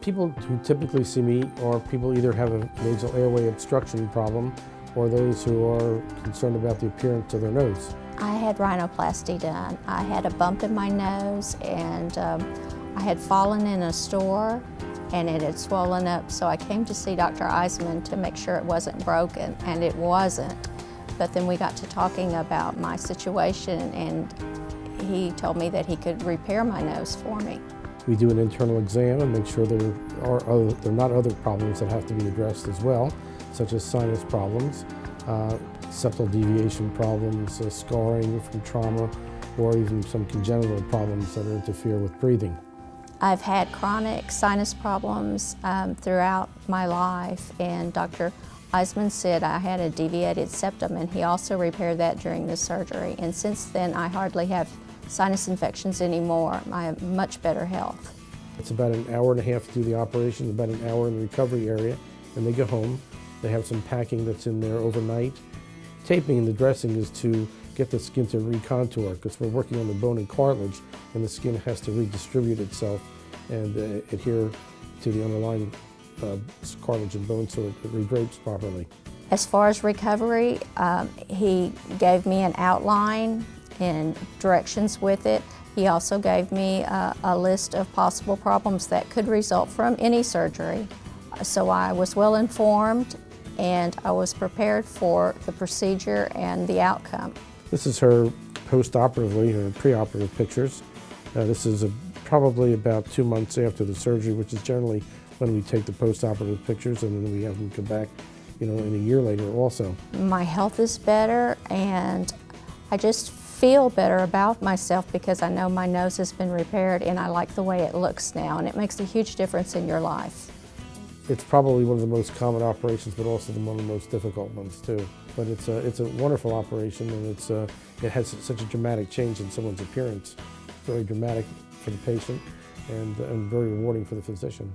People who typically see me are people either have a nasal airway obstruction problem or those who are concerned about the appearance of their nose. I had rhinoplasty done. I had a bump in my nose, and I had fallen in a store and it had swollen up, so I came to see Dr. Eisemann to make sure it wasn't broken, and it wasn't. But then we got to talking about my situation, and he told me that he could repair my nose for me. We do an internal exam and make sure there are not other problems that have to be addressed as well, such as sinus problems, septal deviation problems, scarring from trauma, or even some congenital problems that interfere with breathing. I've had chronic sinus problems throughout my life, and Dr. Eisemann said I had a deviated septum, and he also repaired that during the surgery. And since then, I hardly have sinus infections anymore. I have much better health. It's about an hour and a half to do the operation, about an hour in the recovery area, and they go home. They have some packing that's in there overnight. Taping and the dressing is to get the skin to recontour, because we're working on the bone and cartilage, and the skin has to redistribute itself and adhere to the underlying cartilage and bone so it redrapes properly. As far as recovery, he gave me an outline and directions with it. He also gave me a list of possible problems that could result from any surgery. So I was well informed, and I was prepared for the procedure and the outcome. This is her post-operatively, her pre-operative pictures. This is probably about 2 months after the surgery, which is generally when we take the post-operative pictures, and then we have them come back, in a year later also. My health is better, and I just feel better about myself because I know my nose has been repaired, and I like the way it looks now, and it makes a huge difference in your life. It's probably one of the most common operations, but also one of the most difficult ones too. But it's a wonderful operation, and it has such a dramatic change in someone's appearance. Very dramatic for the patient, and very rewarding for the physician.